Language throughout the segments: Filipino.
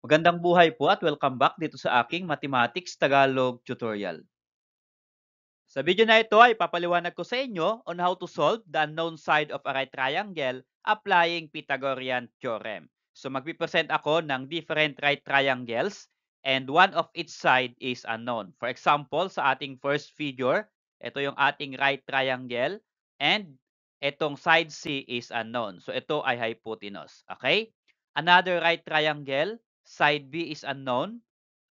Magandang buhay po at welcome back dito sa aking Mathematics Tagalog tutorial. Sa video na ito ay papaliwanag ko sa inyo on how to solve the unknown side of a right triangle applying Pythagorean theorem. So magpipresent ako ng different right triangles and one of each side is unknown. For example, sa ating first figure, ito yung ating right triangle and itong side C is unknown. So ito ay hypotenuse. Okay? Another right triangle, side B is unknown.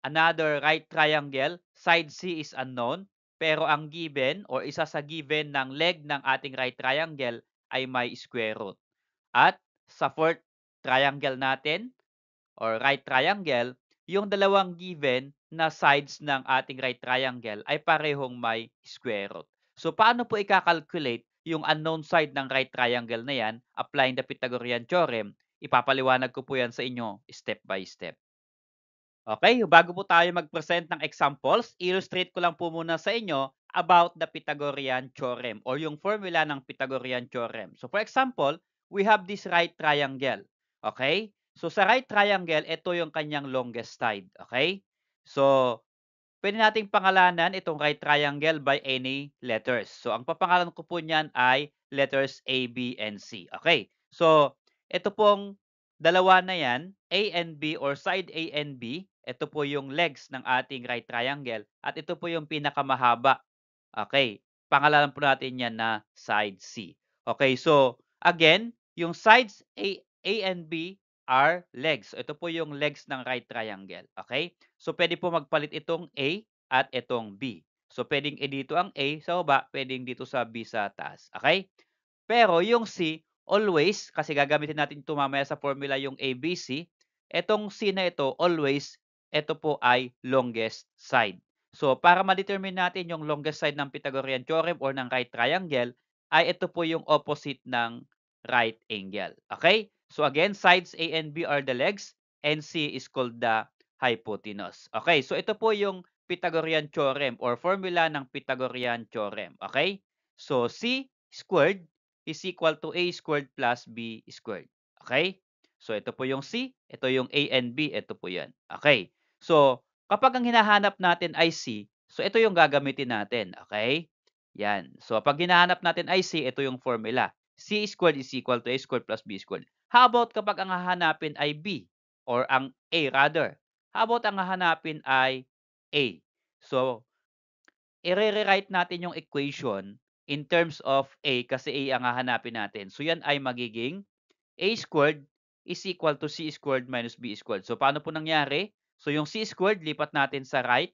Another right triangle, side C is unknown, pero ang given or isa sa given ng leg ng ating right triangle ay may square root. At sa fourth triangle natin or right triangle, yung dalawang given na sides ng ating right triangle ay parehong may square root. So paano po i-calculate yung unknown side ng right triangle na yan applying the Pythagorean theorem? Ipapaliwanag ko po yan sa inyo step by step. Okay, bago po tayo mag-present ng examples, illustrate ko lang po muna sa inyo about the Pythagorean theorem or yung formula ng Pythagorean theorem. So for example, we have this right triangle. Okay? So sa right triangle, ito yung kanyang longest side. Okay? So pwede nating pangalanan itong right triangle by any letters. So ang papangalan ko po niyan ay letters A, B, and C. Okay? So ito pong dalawa na yan, A and B or side A and B, ito po yung legs ng ating right triangle at ito po yung pinakamahaba. Okay, pangalanan po natin yan na side C. Okay, so again, yung sides A and B are legs. So, ito po yung legs ng right triangle. Okay, so pwede po magpalit itong A at itong B. So pwedeng dito ang A sa baba, pwedeng dito sa B sa taas. Okay, pero yung C, always, kasi gagamitin natin ito mamaya sa formula yung ABC, etong C na ito, always, ito po ay longest side. So, para ma-determine natin yung longest side ng Pythagorean theorem or ng right triangle, ay ito po yung opposite ng right angle. Okay? So, again, sides A and B are the legs, and C is called the hypotenuse. Okay? So, ito po yung Pythagorean theorem or formula ng Pythagorean theorem. Okay? So, C squared is equal to A squared plus B squared. Okay? So, ito po yung C, ito yung A and B, ito po yan. Okay? So, kapag ang hinahanap natin ay C, so ito yung gagamitin natin. Okay? Yan. So, pag hinahanap natin ay C, ito yung formula. C squared is equal to A squared plus B squared. How about kapag ang hahanapin ay B or ang A rather? How about ang hahanapin ay A? So, i-rewrite natin yung equation in terms of A kasi A ang hahanapin natin. So yan ay magiging A squared is equal to C squared minus B squared. So paano po nangyari? So yung C squared lipat natin sa right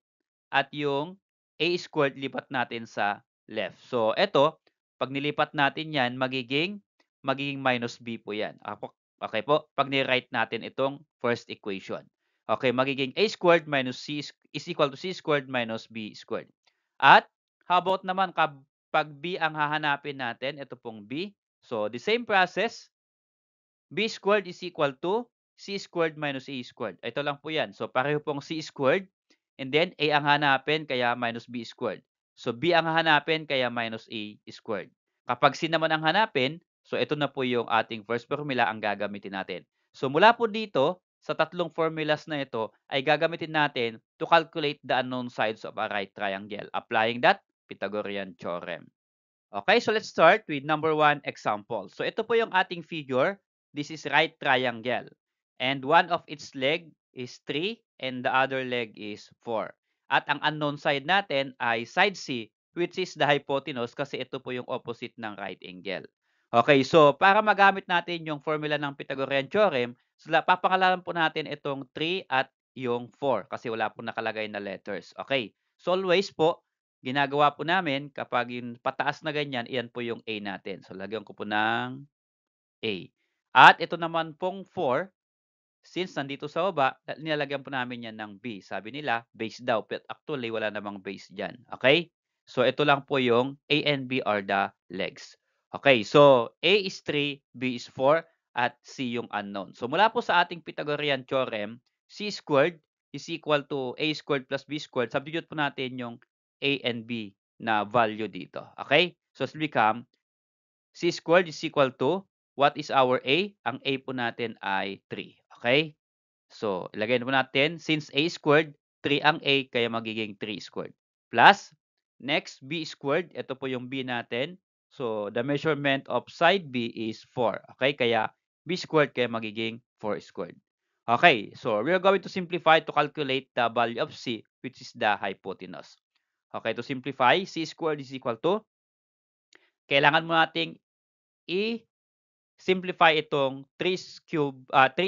at yung A squared lipat natin sa left. So eto, pag nilipat natin yan, magiging minus B po yan. Okay po, pag ni-write natin itong first equation. Okay, magiging A squared minus C is equal to C squared minus B squared. At how about naman kapag B ang hahanapin natin, ito pong B. So, the same process, B squared is equal to C squared minus A squared. Ito lang po yan. So, pareho pong C squared and then A ang hanapin kaya minus B squared. So, B ang hahanapin kaya minus A squared. Kapag C naman ang hanapin, so ito na po yung ating first formula ang gagamitin natin. So, mula po dito, sa tatlong formulas na ito ay gagamitin natin to calculate the unknown sides of a right triangle applying that Pythagorean theorem. Okay, so let's start with number 1 example. So ito po yung ating figure. This is right triangle. And one of its leg is 3 and the other leg is 4. At ang unknown side natin ay side C which is the hypotenuse kasi ito po yung opposite ng right angle. Okay, so para magamit natin yung formula ng Pythagorean theorem, so papangalanan po natin itong 3 at yung 4 kasi wala po nakalagay na letters. Okay, so always po, ginagawa po namin kapag yung pataas na ganyan, iyan po yung A natin. So lagyan ko po ng A. At ito naman pong 4, since nandito sa baba, nilalagyan po namin yan ng B. Sabi nila, base daw. But actually, wala namang base dyan. Okay? So, ito lang po yung A and B are the legs. Okay, so A is 3, B is 4, at C yung unknown. So, mula po sa ating Pythagorean theorem, C squared is equal to A squared plus B squared. Substitute po natin yung A and B na value dito. Okay? So, it's become C squared is equal to, what is our A? Ang A po natin ay 3. Okay? So, ilagay po natin, since a squared, 3 ang a, kaya magiging 3 squared. Plus, next, b squared, ito po yung b natin. So, the measurement of side b is 4. Okay, kaya b squared, kaya magiging 4 squared. Okay, so we are going to simplify to calculate the value of c, which is the hypotenuse. Okay, to simplify, c squared is equal to, kailangan mo nating i-simplify itong 3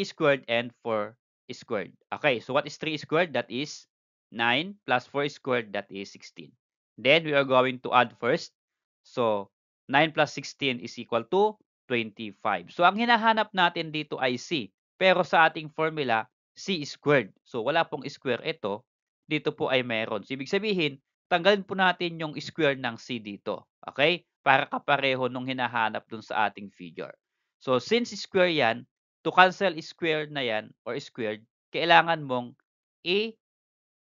squared and 4 squared. Okay, so what is 3 squared? That is 9 plus 4 squared, that is 16. Then we are going to add first. So 9 plus 16 is equal to 25. So ang hinahanap natin dito ay c. Pero sa ating formula, c squared. So wala pong square ito. Dito po ay meron. So ibig sabihin, tanggalin po natin yung square ng c dito. Okay? Para kapareho nung hinahanap dun sa ating figure. So since square yan, to cancel square na yan or squared, kailangan mong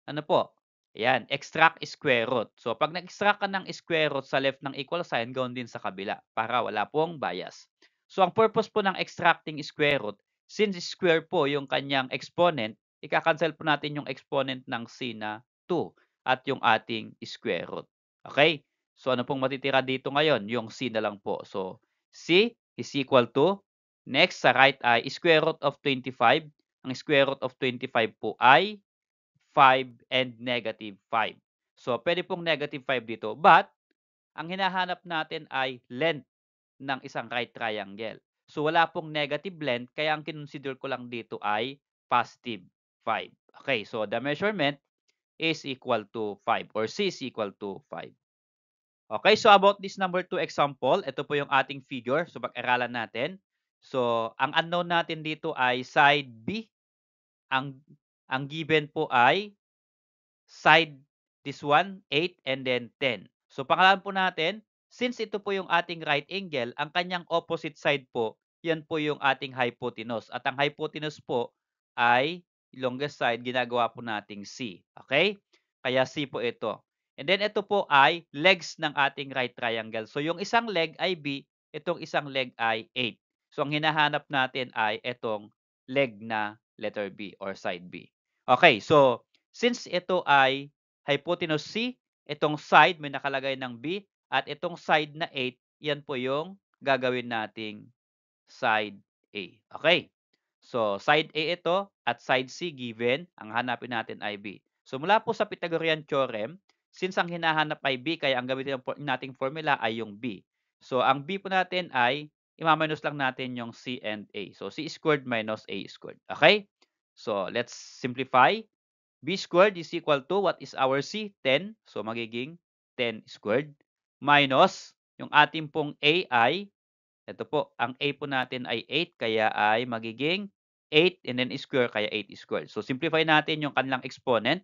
ano po, ayan, extract square root. So pag nag-extract ka ng square root sa left ng equal sign, gawin din sa kabila para wala pong bias. So ang purpose po ng extracting square root, since square po yung kanyang exponent, ika-cancel po natin yung exponent ng c na 2 at yung ating square root. Okay? So ano pong matitira dito ngayon? Yung c na lang po. So c is equal to, next sa right ay square root of 25. Ang square root of 25 po ay 5 and negative 5. So pwede pong negative 5 dito. But ang hinahanap natin ay length ng isang right triangle. So wala pong negative length, kaya ang kinonsider ko lang dito ay positive 5. Okay, so the measurement is equal to 5 or c is equal to 5. Okay, so about this number 2 example, ito po yung ating figure. So pag-aralan natin. So ang unknown natin dito ay side B. Ang given po ay side this one, 8 and then 10. So pangalanan po natin, since ito po yung ating right angle, ang kanyang opposite side po, yan po yung ating hypotenuse. At ang hypotenuse po ay longest side, ginagawa po nating C. Okay? Kaya C po ito. And then ito po ay legs ng ating right triangle. So yung isang leg ay B, itong isang leg ay 8. So ang hinahanap natin ay itong leg na letter B or side B. Okay, so since ito ay hypotenuse C, itong side may nakalagay ng B, at itong side na 8, yan po yung gagawin nating side A. Okay? So, side A ito at side C given, ang hanapin natin ay B. So, mula po sa Pythagorean theorem, since ang hinahanap ay B, kaya ang gamitin nating formula ay yung B. So, ang B po natin ay, imaminus lang natin yung C and A. So, C squared minus A squared. Okay? So, let's simplify. B squared is equal to, what is our C? 10. So, magiging 10 squared. Minus, yung ating pong A ay, ito po, ang A po natin ay 8, kaya ay magiging 8 and then square, kaya 8 squared. So, simplify natin yung kanilang exponent.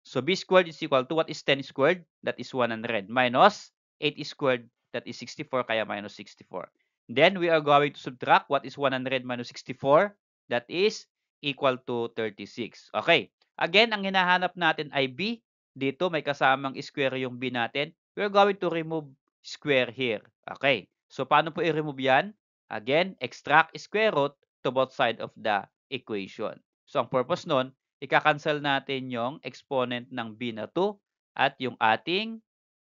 So, B squared is equal to, what is 10 squared? That is 100. Minus 8 squared, that is 64, kaya minus 64. Then, we are going to subtract, what is 100 minus 64? That is equal to 36. Okay. Again, ang hinahanap natin ay B. Dito, may kasamang square yung B natin. We are going to remove square here. Okay. So, paano po i-remove yan? Again, extract square root to both side of the equation. So, ang purpose nun, ika-cancel natin yung exponent ng B na 2 at yung ating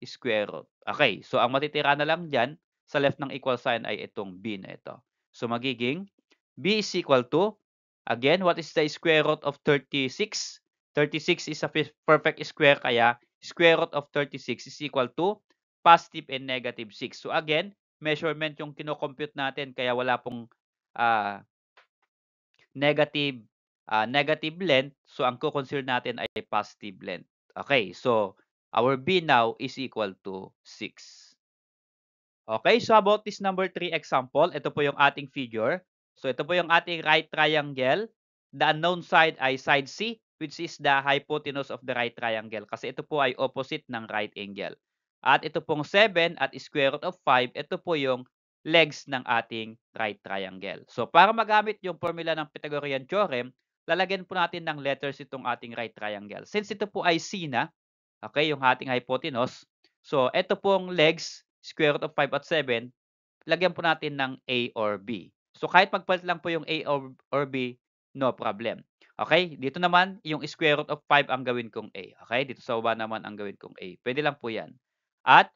square root. Okay, so ang matitira na lang dyan sa left ng equal sign ay itong B na ito. So, magiging B is equal to, again, what is the square root of 36? 36 is a perfect square, kaya square root of 36 is equal to positive and negative 6. So again, measurement yung kinocompute natin, kaya wala pong negative length. So ang kukonsider natin ay positive length. Okay, so our B now is equal to 6. Okay, so about this number 3 example, ito po yung ating figure. So ito po yung ating right triangle. The unknown side ay side C, which is the hypotenuse of the right triangle. Kasi ito po ay opposite ng right angle. At ito pong 7 at square root of 5, ito po yung legs ng ating right triangle. So para magamit yung formula ng Pythagorean theorem, lalagyan po natin ng letters itong ating right triangle. Since ito po ay C na, okay, yung ating hypotenuse, so ito pong legs, square root of 5 at 7, lagyan po natin ng A or B. So kahit magpalit lang po yung A or B, no problem. Okay, dito naman yung square root of 5 ang gawin kong A. Okay, dito sa baba naman ang gawin kong A. Pwede lang po yan. At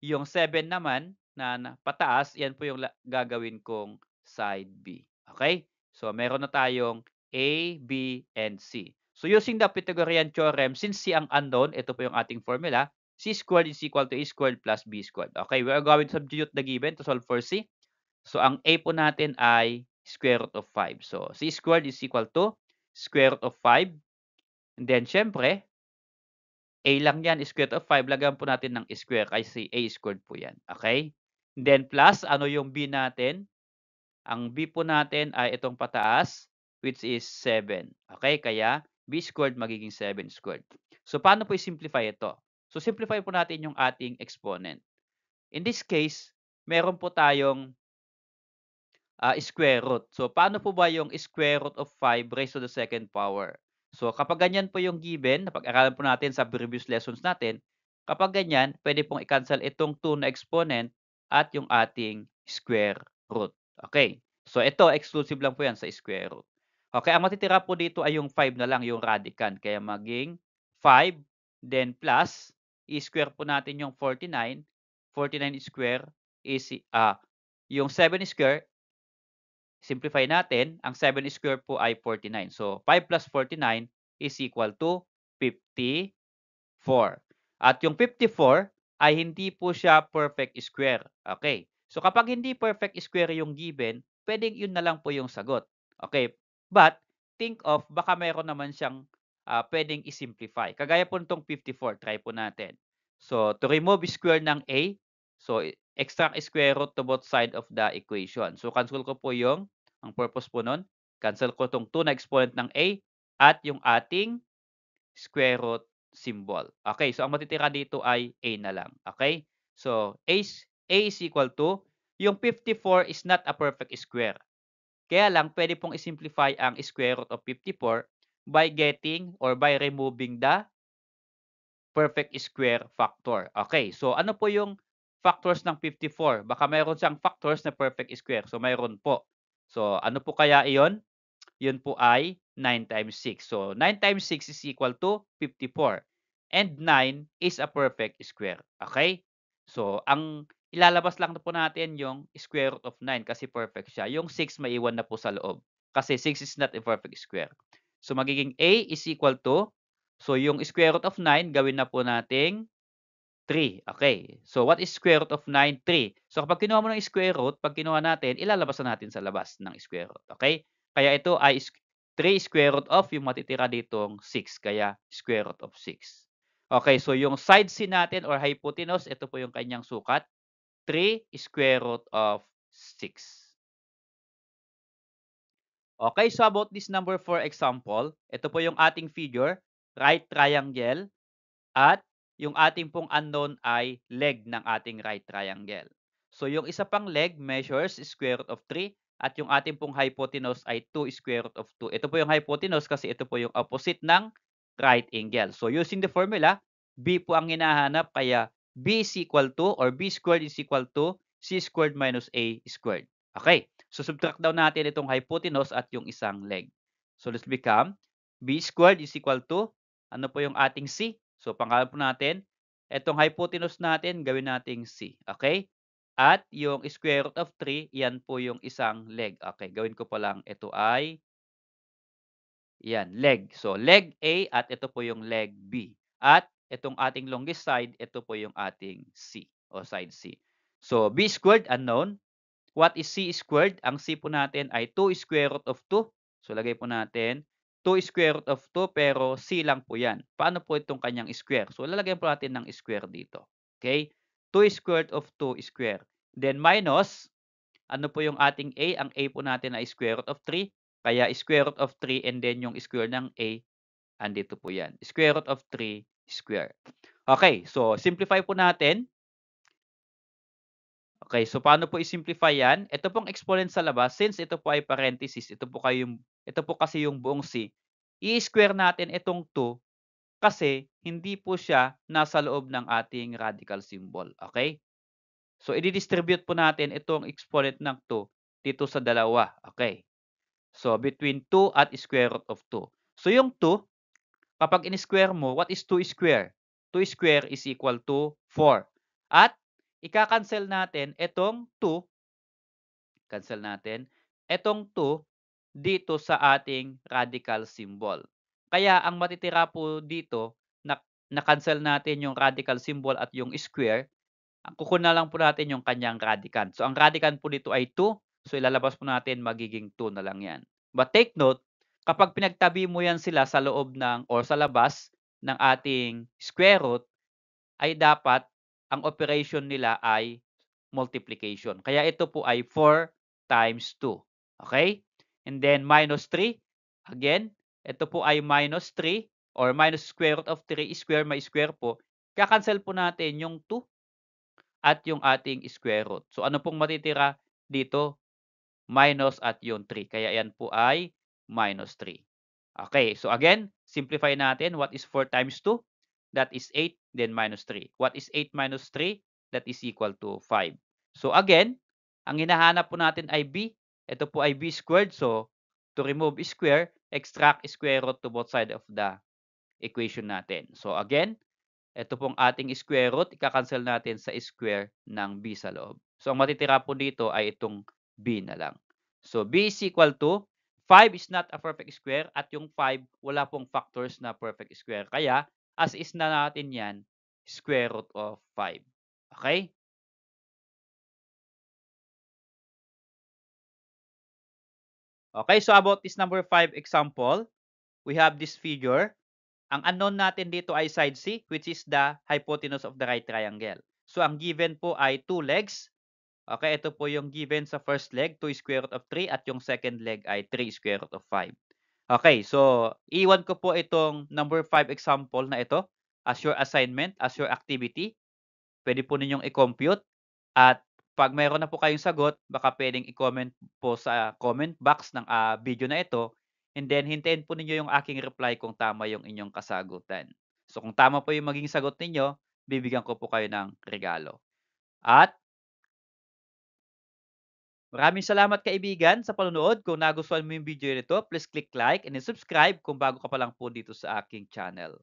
yung 7 naman na pataas, yan po yung gagawin kong side B. Okay? So, meron na tayong A, B, and C. So, using the Pythagorean theorem, since C ang unknown, ito po yung ating formula, C squared is equal to A squared plus B squared. Okay, we are going to substitute the given to solve for C. So, ang A po natin ay square root of 5. So, C squared is equal to square root of 5. And then, syempre, A lang yan, square root of 5. Lagyan po natin ng square kasi A squared po yan. Okay? And then, plus, ano yung B natin? Ang B po natin ay itong pataas, which is 7. Okay? Kaya, B squared magiging 7 squared. So, paano po i-simplify ito? So, simplify po natin yung ating exponent. In this case, meron po tayong square root. So, paano po ba yung square root of 5 raised to the second power? So, kapag ganyan po yung given, napag-aralan po natin sa previous lessons natin, kapag ganyan, pwede pong i-cancel itong 2 na exponent at yung ating square root. Okay. So, ito, exclusive lang po yan sa square root. Okay, ang matitira po dito ay yung 5 na lang, yung radicand. Kaya maging 5, then plus, i-square po natin yung 49. 49 square is, yung 7 square, simplify natin, ang 7 square po ay 49. So, 5 plus 49 is equal to 54. At yung 54 ay hindi po siya perfect square. Okay. So, kapag hindi perfect square yung given, pwedeng yun na lang po yung sagot. Okay. But, think of, baka meron naman siyang pwedeng isimplify. Kagaya po nitong 54, try po natin. So, to remove square ng A, so, extract square root to both side of the equation. So, cancel ko po yung, ang purpose po nun, cancel ko itong 2 na exponent ng A at yung ating square root symbol. Okay, so ang matitira dito ay A na lang. Okay? So, A is equal to, yung 54 is not a perfect square. Kaya lang, pwede pong isimplify ang square root of 54 by getting or by removing the perfect square factor. Okay, so ano po yung factors ng 54? Baka mayroon siyang factors na perfect square. So, mayroon po. So, ano po kaya iyon? Yun po ay 9 times 6. So, 9 times 6 is equal to 54. And 9 is a perfect square. Okay? So, ang ilalabas lang na po natin yung square root of 9 kasi perfect siya. Yung 6 maiwan na po sa loob kasi 6 is not a perfect square. So, magiging A is equal to, so yung square root of 9, gawin na po nating 3. Okay. So, what is square root of 9? 3. So, kapag kinuha mo ng square root, pag kinuha natin, ilalabas na natin sa labas ng square root. Okay? Kaya ito ay 3 square root of yung matitira ditong 6. Kaya square root of 6. Okay. So, yung side C natin or hypotenuse, ito po yung kanyang sukat. 3 square root of 6. Okay. So, about this number 4 example, ito po yung ating figure, right triangle. At yung ating pong unknown ay leg ng ating right triangle. So yung isa pang leg measures square root of 3 at yung ating pong hypotenuse ay 2 square root of 2. Ito po yung hypotenuse kasi ito po yung opposite ng right angle. So using the formula, B po ang hinahanap kaya B is equal to or B squared is equal to C squared minus A squared. Okay. So subtract daw natin itong hypotenuse at yung isang leg. So let's become B squared is equal to ano po yung ating C? So, pangkalan po natin, itong hypotenuse natin, gawin nating C. Okay? At yung square root of 3, yan po yung isang leg. Okay, gawin ko pa lang, ito ay, yan, leg. So, leg A at ito po yung leg B. At itong ating longest side, ito po yung ating C o side C. So, B squared, unknown. What is C squared? Ang C po natin ay 2 square root of 2. So, lagay po natin 2 square root of 2 pero C lang po yan. Paano po itong kanyang square? So, lalagyan po natin ng square dito. Okay? 2 square root of 2 square. Then minus, ano po yung ating A? Ang A po natin ay square root of 3. Kaya square root of 3 and then yung square ng A, andito po yan. Square root of 3 square. Okay, so simplify po natin. Okay, so paano po i-simplify yan? Ito pong exponent sa labas, since ito po ay parenthesis, ito po kasi yung buong C, i-square natin itong 2 kasi hindi po siya nasa loob ng ating radical symbol. Okay? So, i-distribute po natin itong exponent ng 2 dito sa dalawa. Okay? So, between 2 at square root of 2. So yung 2, kapag in-square mo, what is 2 square? 2 square is equal to 4. At ika-cancel natin itong 2, cancel natin, itong 2 dito sa ating radical symbol. Kaya ang matitira po dito, na-cancel natin yung radical symbol at yung square, kukunan lang po natin yung kanyang radicand. So, ang radicand po dito ay 2. So, ilalabas po natin magiging 2 na lang yan. But take note, kapag pinagtabi mo yan sila sa loob ng or sa labas ng ating square root, ay dapat ang operation nila ay multiplication. Kaya ito po ay 4 times 2. Okay? And then minus 3. Again, ito po ay minus 3 or minus square root of 3 square, may square po. Kakancel po natin yung 2 at yung ating square root. So ano pong matitira dito? Minus at yung 3. Kaya yan po ay minus 3. Okay, so again, simplify natin. What is 4 times 2? That is 8, then minus 3. What is 8 minus 3? That is equal to 5. So again, ang hinahanap po natin ay b. Ito po ay b squared. So to remove square, extract square root to both sides of the equation natin. So again, ito pong ating square root, ika-cancel natin sa square ng b sa loob. So, ang matitira po dito ay itong b na lang. So, b is equal to 5 is not a perfect square at yung 5 wala pong factors na perfect square. Kaya, as is na natin yan, square root of 5. Okay? Okay, so about this number 5 example, we have this figure. Ang unknown natin dito ay side C, which is the hypotenuse of the right triangle. So, ang given po ay 2 legs. Okay, ito po yung given sa first leg, 2 square root of 3 at yung second leg ay 3 square root of 5. Okay, so iwan ko po itong number 5 example na ito as your assignment, as your activity. Pwede po ninyong i-compute at pag mayroon na po kayong sagot, baka pwedeng i-comment po sa comment box ng video na ito and then hintayin po ninyo yung aking reply kung tama yung inyong kasagutan. So kung tama po yung maging sagot ninyo, bibigyan ko po kayo ng regalo. At maraming salamat kaibigan sa panonood. Kung nagustuhan mo yung video nito, please click like and subscribe kung bago ka pa lang po dito sa aking channel.